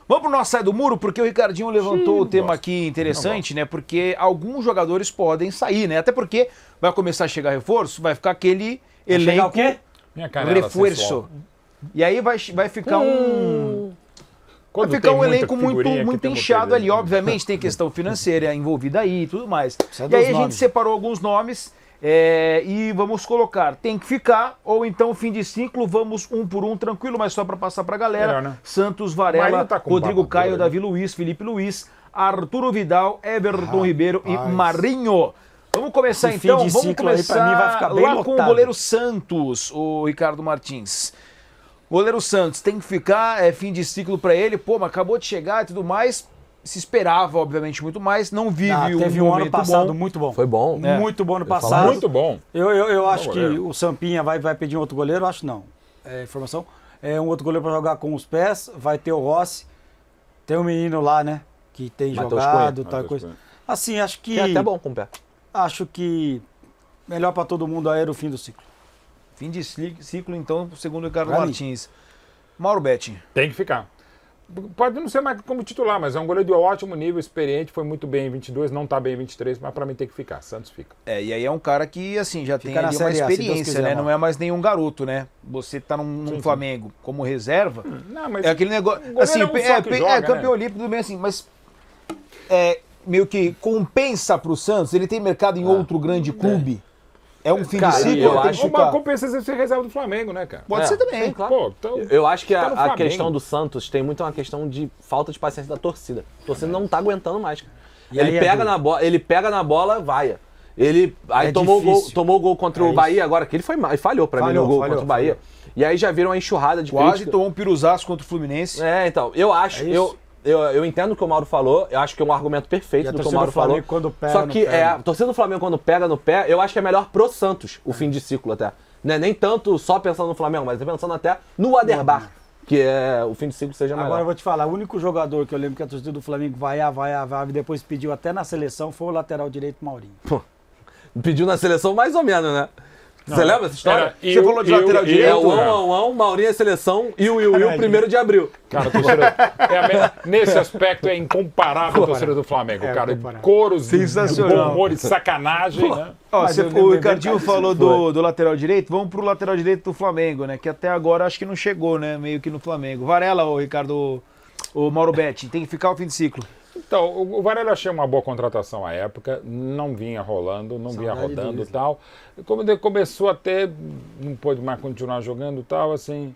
Vamos pro nosso Sai do Muro, porque o Ricardinho levantou o tema aqui interessante, né? Porque alguns jogadores podem sair, né? Até porque vai começar a chegar reforço, vai ficar aquele elenco... chegar o quê? Minha canela reforço. sensual. E aí vai ficar Quando vai ficar tem um muita elenco figurinha muito que tem inchado uma ali. Obviamente tem questão financeira envolvida aí e tudo mais. Precisa E aí dos a gente nomes. separou alguns nomes e vamos colocar. Tem que ficar, ou então fim de ciclo, vamos um por um, tranquilo, mas só para passar pra galera. Melhor, né? Santos, Varela, Marinho tá com Rodrigo babadora, Caio, né? Davi Luiz, Felipe Luiz, Arturo Vidal, Everton Ribeiro e Marinho. Vamos começar Esse fim então, de vamos ciclo aí, pra começar mim, vai ficar bem lá com o lotado. goleiro Santos, o Ricardo Martins. Goleiro Santos tem que ficar, fim de ciclo pra ele, pô, mas acabou de chegar e tudo mais. Se esperava, obviamente, muito mais. Não vive Teve um um ano momento passado bom. muito bom. Foi bom. Muito bom ano falar passado. Muito bom. Eu acho que goleiro. o Sampinha vai pedir um outro goleiro, acho não. Informação. Um outro goleiro para jogar com os pés, vai ter o Rossi. Tem um menino lá, né? Que tem Matheus jogado, Cunha. tal coisa. Assim, acho que. Que é até bom com o pé. Acho que melhor para todo mundo aí era o fim do ciclo. Fim de ciclo, então, segundo o Ricardo Pra mim. Martins. Mauro Betti. Tem que ficar. Pode não ser mais como titular, mas é um goleiro de ótimo nível, experiente, foi muito bem em 22, não tá bem em 23, mas pra mim tem que ficar. Santos fica. E aí é um cara que, assim, já tem Fica na ali uma Série A, se Deus experiência, quiser, né? mano. Não é mais nenhum garoto, né? Você tá num Flamengo como reserva, Não, mas é aquele negócio... goleiro Assim, é um só que joga, campeão né? olímpico, tudo bem assim, mas... meio que compensa pro Santos, ele tem mercado em outro grande clube. É um fim Cara, de ciclo, eu tem que acho- ficar. Uma compensação ser reserva do Flamengo, né, cara? Pode ser também. sim, claro. Pô, então, Eu acho que tá no a Flamengo. questão do Santos tem muito uma questão de falta de paciência da torcida. A torcida não tá aguentando mais. Cara. E aí, Ele pega na bola, vai. Ele aí É tomou difícil. o gol contra o isso. Bahia agora, que ele falhou pra mim no gol Falhou. contra o Bahia. E aí já viram uma enxurrada de Quase crítica. tomou um piruzaço contra o Fluminense. Então, eu acho, isso. eu entendo o que o Mauro falou, eu acho que é um argumento perfeito E a do que o torcida Mauro do Flamengo, falou. quando pega Só no que pé, a torcida do Flamengo quando pega no pé, eu acho que é melhor pro Santos o fim de ciclo até. Não é nem tanto só pensando no Flamengo, mas pensando até no Aderbar, que é o fim de ciclo seja melhor. Agora eu vou te falar, o único jogador que eu lembro que a torcida do Flamengo vai e depois pediu até na seleção foi o lateral direito Maurinho. Pediu na seleção mais ou menos, né? Você lembra essa história? Você falou de lateral direito? É o Maurinho é seleção e o Will 1º de abril. Cara, a torcida, nesse aspecto é incomparável a torcida do Flamengo, cara. incomparável. Coros de Sensacional. bom humor e sacanagem, né? Ó, Mas eu o lembro Ricardinho bem, falou do lateral direito, vamos pro lateral direito do Flamengo, né? Que até agora acho que não chegou, né? Meio que no Flamengo. Varela, o Ricardo, o Mauro Betti, tem que ficar o fim de ciclo. Então, o Varela achei uma boa contratação à época, não vinha rolando, não vinha Saudade rodando e dele. tal. Como ele começou até, não pôde mais continuar jogando e tal, assim.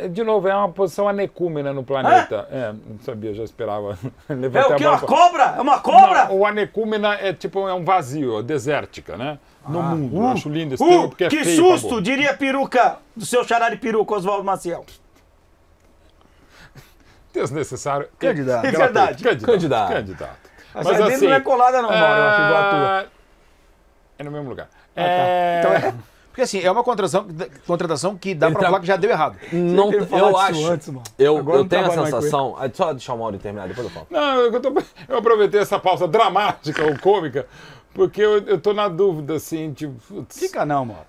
De novo, é uma posição anecúmena no planeta. Não sabia, já esperava. É o quê? Uma cobra? É uma cobra? Não, o anecúmena é tipo um vazio, desértica, né? No mundo. Eu acho lindo esse termo porque é que feio, susto! acabou. Diria peruca do seu xará de peruca, Oswaldo Maciel. Desnecessário. Candidato. É Verdade. Candidato. Mas a dele não é colada não, Mauro, eu acho igual a tua. É no mesmo lugar. Então Porque assim, é uma contratação que dá Ele pra tá- falar que já deu errado. Não, ter falado eu isso acho. antes, mano. eu Agora não tenho a trabalho mais com sensação. Só deixar o Mauro terminar, depois eu falo. Não, eu aproveitei essa pausa dramática ou cômica, porque eu tô na dúvida, assim, tipo... putz, Fica não, Mauro.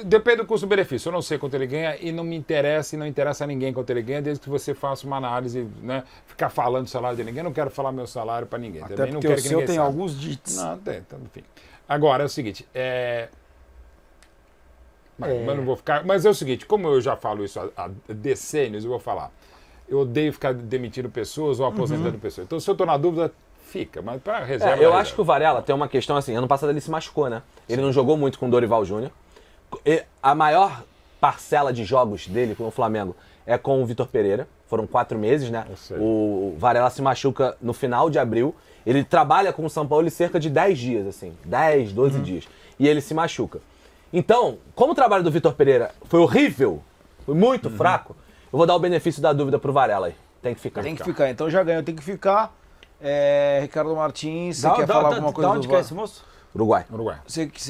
depende do custo-benefício. Eu não sei quanto ele ganha e não me interessa e não interessa a ninguém quanto ele ganha, desde que você faça uma análise, né? Ficar falando do salário de ninguém. Eu não quero falar meu salário pra ninguém. Até Também não porque quero o que seu ninguém tem saiba. alguns dits. Não, tem, então, enfim. Agora, é o seguinte, Mas não vou ficar... Mas é o seguinte, como eu já falo isso há decênios, eu vou falar. Eu odeio ficar demitindo pessoas ou aposentando pessoas. Então, se eu tô na dúvida, fica. Mas para reserva... Eu acho que o Varela tem uma questão assim, ano passado ele se machucou, né? Ele não jogou muito com o Dorival Júnior. A maior parcela de jogos dele com o Flamengo é com o Vitor Pereira. Foram 4 meses, né? Eu sei. O Varela se machuca no final de abril. Ele trabalha com o São Paulo cerca de 10 dias, assim. 10, 12 dias. E ele se machuca. Então, como o trabalho do Vitor Pereira foi horrível, foi muito fraco, eu vou dar o benefício da dúvida pro Varela aí. Tem que ficar. Tem que ficar. Então já ganhou, tem que ficar. Ricardo Martins, você Da- quer da- falar da- alguma da coisa onde do que é VAR? esse moço? Uruguai. Uruguai.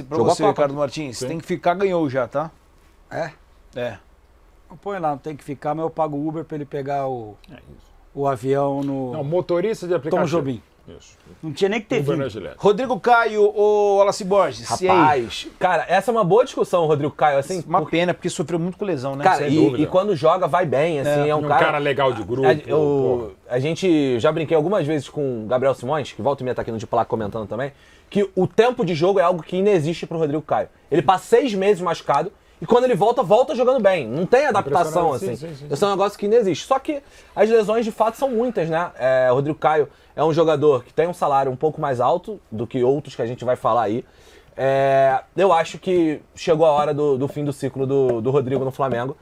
Pra Jogou você, a Copa. Ricardo Martins, Sim. tem que ficar, ganhou já, tá? É? É. Põe lá, não tem que ficar, mas eu pago o Uber pra ele pegar É isso. o avião no Não, motorista de aplicativo. Tom Jobim. Isso. Não tinha nem que ter Tudo na vindo. Gillette. Rodrigo Caio ou Wallace Borges? E aí? Rapaz, cara, essa é uma boa discussão, Rodrigo Caio, assim. Uma pena, porque sofreu muito com lesão, né? Cara, sem dúvida. e quando joga, vai bem, assim, é um Um cara... cara legal de grupo. A gente já brinquei algumas vezes com o Gabriel Simões, que volta e meia tá aqui no De Placa comentando também, que o tempo de jogo é algo que inexiste pro Rodrigo Caio. Ele passa 6 meses machucado e quando ele volta jogando bem. Não tem adaptação, assim. Sim. Esse é um negócio que inexiste. Só que as lesões, de fato, são muitas, né? O Rodrigo Caio é um jogador que tem um salário um pouco mais alto do que outros que a gente vai falar aí. Eu acho que chegou a hora do fim do ciclo do Rodrigo no Flamengo.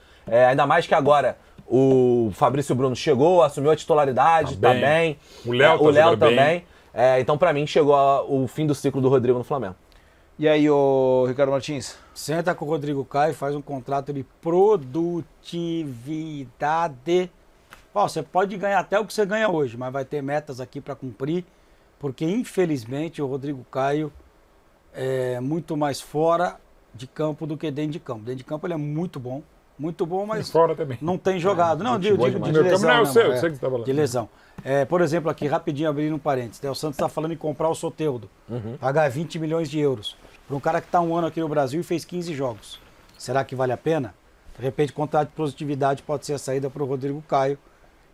Ainda mais que agora o Fabrício Bruno chegou, assumiu a titularidade, tá bem. O Léo O Léo também. também. Então, pra mim, chegou o fim do ciclo do Rodrigo no Flamengo. E aí, ô Ricardo Martins? Senta com o Rodrigo Caio, faz um contrato de produtividade. Ó, você pode ganhar até o que você ganha hoje, mas vai ter metas aqui para cumprir, porque infelizmente o Rodrigo Caio é muito mais fora de campo do que dentro de campo. Dentro de campo ele é muito bom, mas Fora também. não tem jogado. Não, digo de Meu campo lesão. não é o não, seu, eu sei que você tá falando. de lesão. Por exemplo, aqui, rapidinho abrindo um parênteses, o Santos está falando em comprar o Soteldo, pagar 20 milhões de euros, para um cara que está um ano aqui no Brasil e fez 15 jogos. Será que vale a pena? De repente, contrato de produtividade pode ser a saída para o Rodrigo Caio.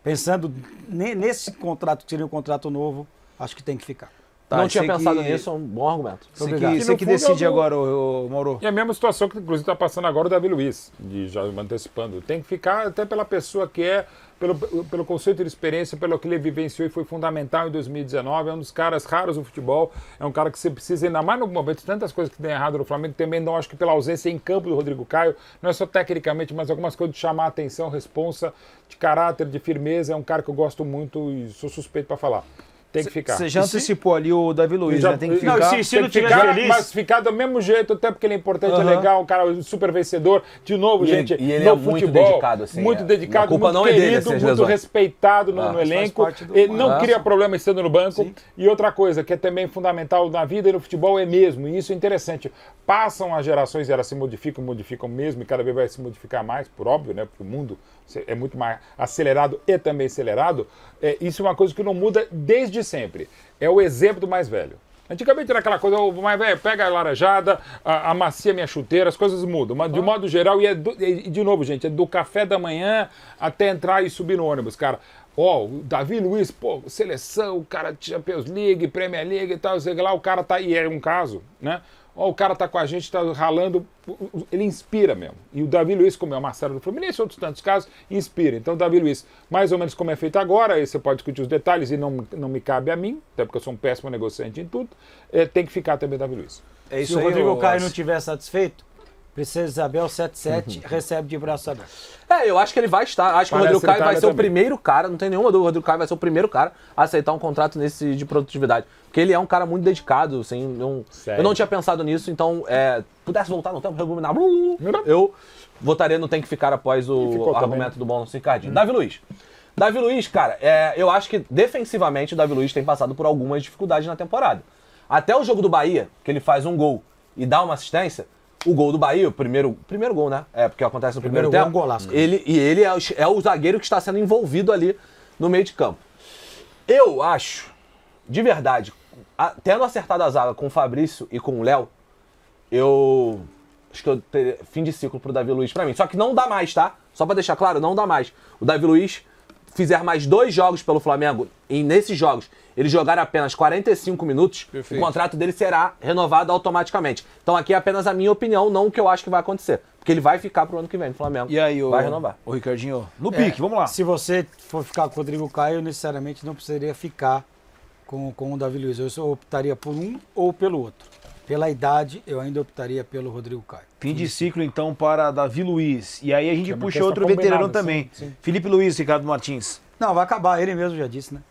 Pensando nesse contrato, que seria um contrato novo, acho que tem que ficar. Tá, Não tinha você pensado que- nisso, é um bom argumento. Obrigado. Você que no fundo, decide eu- agora, ô Mauro. E a mesma situação que, inclusive, está passando agora o Davi Luiz, de já antecipando. Tem que ficar até pela pessoa que é, pelo conceito de experiência, pelo que ele vivenciou e foi fundamental em 2019. É um dos caras raros do futebol. É um cara que você precisa, ainda mais no momento de tantas coisas que tem errado no Flamengo, também não acho que pela ausência em campo do Rodrigo Caio, não é só tecnicamente, mas algumas coisas de chamar a atenção, responsa, de caráter, de firmeza. É um cara que eu gosto muito e sou suspeito para falar. Tem que ficar. Você já E se- antecipou ali o Davi Luiz, já- né? Tem que não, ficar. se não tem que tiver ficar, feliz- mas ficar do mesmo jeito, até porque ele é importante, é legal, um cara super vencedor. De novo, E ele- gente, e ele no é muito futebol, dedicado, assim, muito é. dedicado, A culpa muito não é dele, querido, essas muito lesões. respeitado no faz elenco. parte do- Ele não Ah, cria sim. problema estando no banco. Sim. E outra coisa que é também fundamental na vida e no futebol é mesmo, e isso é interessante. Passam as gerações e elas se modificam mesmo, e cada vez vai se modificar mais, por óbvio, né? Porque o mundo é muito mais acelerado e também acelerado. Isso é uma coisa que não muda desde sempre. É o exemplo do mais velho. Antigamente era aquela coisa, o mais velho pega a laranjada, amacia minha chuteira, as coisas mudam. Mas de modo geral, e de novo, gente, é do café da manhã até entrar e subir no ônibus, cara. Ó, o Davi Luiz, pô, seleção, o cara Champions League, Premier League e tal, sei lá, o cara tá, e é um caso, né? Ó, o cara tá com a gente, tá ralando, ele inspira mesmo. E o Davi Luiz, como é o Marcelo do Fluminense, outros tantos casos, inspira. Então o Davi Luiz, mais ou menos como é feito agora, aí você pode discutir os detalhes e não me cabe a mim, até porque eu sou um péssimo negociante em tudo, tem que ficar também o Davi Luiz. É Se isso o aí, Rodrigo ô, Caio Wallace. não estiver satisfeito, Princesa Isabel 77 recebe de braço aberto. Eu acho que ele vai estar. Acho que o Parece Rodrigo Caio vai Itália ser o também. primeiro cara, não tem nenhuma dúvida, o Rodrigo Caio vai ser o primeiro cara a aceitar um contrato nesse de produtividade. Porque ele é um cara muito dedicado, assim, Sério? eu não tinha pensado nisso, então, pudesse voltar no tempo, rebobinar, eu votaria no tem que ficar após o ficou argumento do bom Ricardinho. Davi Luiz. Davi Luiz, cara, eu acho que defensivamente o Davi Luiz tem passado por algumas dificuldades na temporada. Até o jogo do Bahia, que ele faz um gol e dá uma assistência, o gol do Bahia, o primeiro gol, né? Porque acontece no primeiro Primeiro tempo. gol, um golaço. Ele é o zagueiro que está sendo envolvido ali no meio de campo. Eu acho, de verdade, tendo acertado a zaga com o Fabrício e com o Léo, eu acho que eu teria fim de ciclo pro Davi Luiz pra mim. Só que não dá mais, tá? Só pra deixar claro, não dá mais. O Davi Luiz fizer mais 2 jogos pelo Flamengo, e nesses jogos ele jogar apenas 45 minutos, Perfeito. o contrato dele será renovado automaticamente. Então aqui é apenas a minha opinião, não o que eu acho que vai acontecer. Porque ele vai ficar pro ano que vem no Flamengo. E aí, vai renovar. o Ricardinho? No pique, vamos lá. Se você for ficar com o Rodrigo Caio, necessariamente não precisaria ficar com o Davi Luiz. Eu só optaria por um ou pelo outro. Pela idade, eu ainda optaria pelo Rodrigo Caio. Fim de ciclo, então, para Davi Luiz. E aí a gente É uma puxa questão outro veterano combinada, também. sim. Felipe Luiz, Ricardo Martins. Não, vai acabar, ele mesmo já disse, né?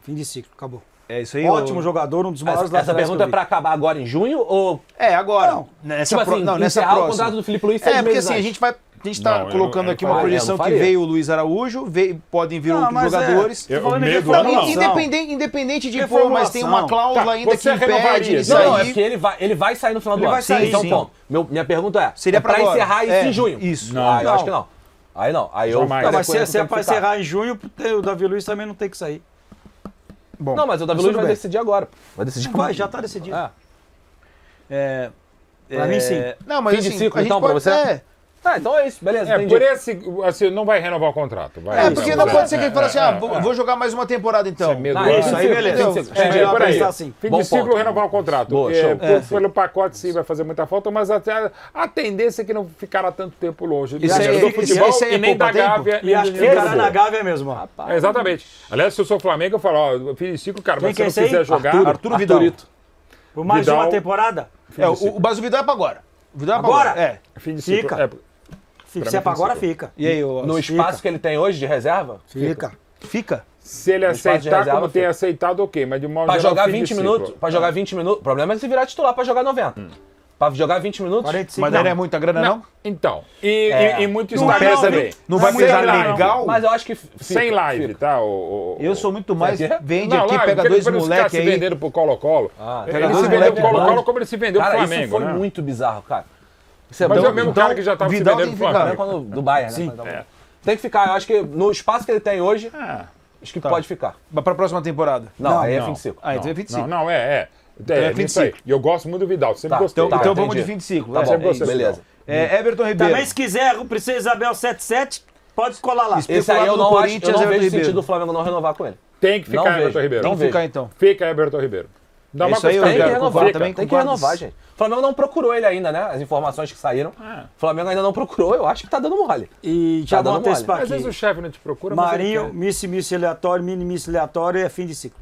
Fim de ciclo, acabou. É isso aí? Ótimo ô- jogador, um dos maiores Essa laterais pergunta que eu é vi. pra acabar agora em junho ou... É, agora. Não. Nessa, Tipo assim, nessa encerrar o próxima. contrato do Felipe Luiz 6 Porque meses assim, antes. a gente tá Não, eu colocando não- aqui eu uma faria, projeção não que faria. veio o Luiz Araújo, podem vir Não, outros mas jogadores. Eu- Tô falando o de medo Não, é não. independente de, pô, mas tem uma Reformulação. cláusula Tá, ainda que você renovaria, impede ele isso Não, é sair. porque ele vai sair no final do Ele ano. vai sair, então, sim. ponto. Minha pergunta é, Seria pra agora. encerrar isso É, em junho? isso. Não. Ah, eu Não. acho que não. Aí não. Aí eu Jamais. Não, ficaria mas com ele se é pro pra tempo ficar. encerrar em junho, o Davi Luiz também não tem que sair. Bom, Não, mas o Davi mas Luiz tudo vai bem. decidir agora. Vai decidir Vai, já tá decidido. É. Pra mim, sim. Não, mas Fim de assim, ciclo, a gente então, pra pode... você? Ah, então é isso, beleza, É, entendi. por esse, assim, não vai renovar o contrato. Vai, porque não pode ser que ele fale assim, é. vou jogar mais uma temporada então. Isso é medo. Ah, Ah, Isso aí, beleza. É, melhor por aí. pensar assim. Fim Bom de ciclo, ponto. renovar o contrato. Boa, É, show. pelo pacote, sim, vai fazer muita falta, mas até a tendência é que não ficará tanto tempo longe Isso aí- do futebol isso aí é e nem da poupa-tempo? Gávea. E acho que ficará na Gávea mesmo, ó. É, exatamente. Aliás, se eu sou Flamengo, eu falo, ó, fim de ciclo, cara, Quem mas que é se esse não aí? quiser jogar... Arthur Vidal. Por mais Vidal- uma temporada? Mas o Vidal é pra agora. O Vidal é pra Agora? É. Fim de ciclo. Fica. Se é pra agora, fica. E aí, o... No espaço que ele tem hoje de reserva, Fica. Fica? Se ele espaço de aceitar reserva, como tem fica. aceitado, ok, mas de modo pra geral, jogar fim de 20 ciclo. minutos, pra jogar 20 minutos, o problema é se virar titular pra jogar 90. Pra jogar 20 minutos, 45 Mas daí não é muita grana, não? Então, É. e muito Não Instagram é não, também. viu? Não vai Não, pesar sem live. legal? mas eu acho que fica, Sem live, fica. tá? Eu sou muito mais... Sabe o quê? Vende aqui, live, pega porque dois depois os caras moleques se aí. venderam pro Colo-Colo. pega Ele dois se vendeu moleque pro Colo-Colo bom. como ele se vendeu pro Cara, Flamengo, isso foi né? muito bizarro, cara. Isso é Mas muito é o mesmo Então, cara que já tava se Vidal vendendo tem pro que ficar. Flamengo. quando do Bayern, Sim. né? Então, tem que ficar, eu acho que no espaço que ele tem hoje, Ah, acho que pode ficar. Mas pra próxima temporada? Não, aí é não. fim de ciclo. Ah, então é 25. Não, é é fim de isso aí. ciclo. E eu gosto muito do Vidal, sempre Tá, gostei. Então, Tá, então vamos entendi. de fim de ciclo. Tá é, bom, sempre gostei do beleza. Everton Ribeiro. Também, se quiser, o Princesa Isabel 77, pode colar lá. Esse aí eu no não acho, eu Corinthians, não Everton vejo Ribeiro. sentido do Flamengo não renovar com ele. Tem que Não ficar vejo. Everton Ribeiro. Não Tem que ficar vejo. então. Fica Everton Ribeiro. Dá É uma isso aí, coisa Tem que Ricardo, renovar, concordo também, tem que concordo. renovar, gente. O Flamengo não procurou ele ainda, né? As informações que saíram. O Flamengo ainda não procurou, eu acho que tá dando mole. E já Tá vou dando mole. antecipar Às vezes o aqui. chefe não te procura, mas ele Marinho, quer. miss aleatório, mini aleatório e é fim de ciclo.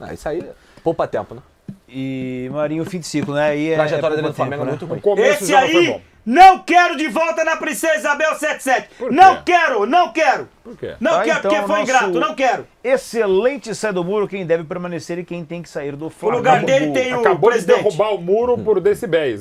Ah, isso aí poupa tempo, né? E Marinho, fim de ciclo, né? Aí A trajetória dele pouco no Flamengo é tempo, muito ruim. O começo Esse já não foi aí, bom. não quero de volta na Princesa Isabel 77. Por quê? Não quero, não quero. Por quê? Não Tá, quero então, porque foi nosso- ingrato, não quero. Excelente sai do muro, quem deve permanecer e quem tem que sair do O Flamengo. lugar dele tem o Acabou de presidente. derrubar o muro por decibéis.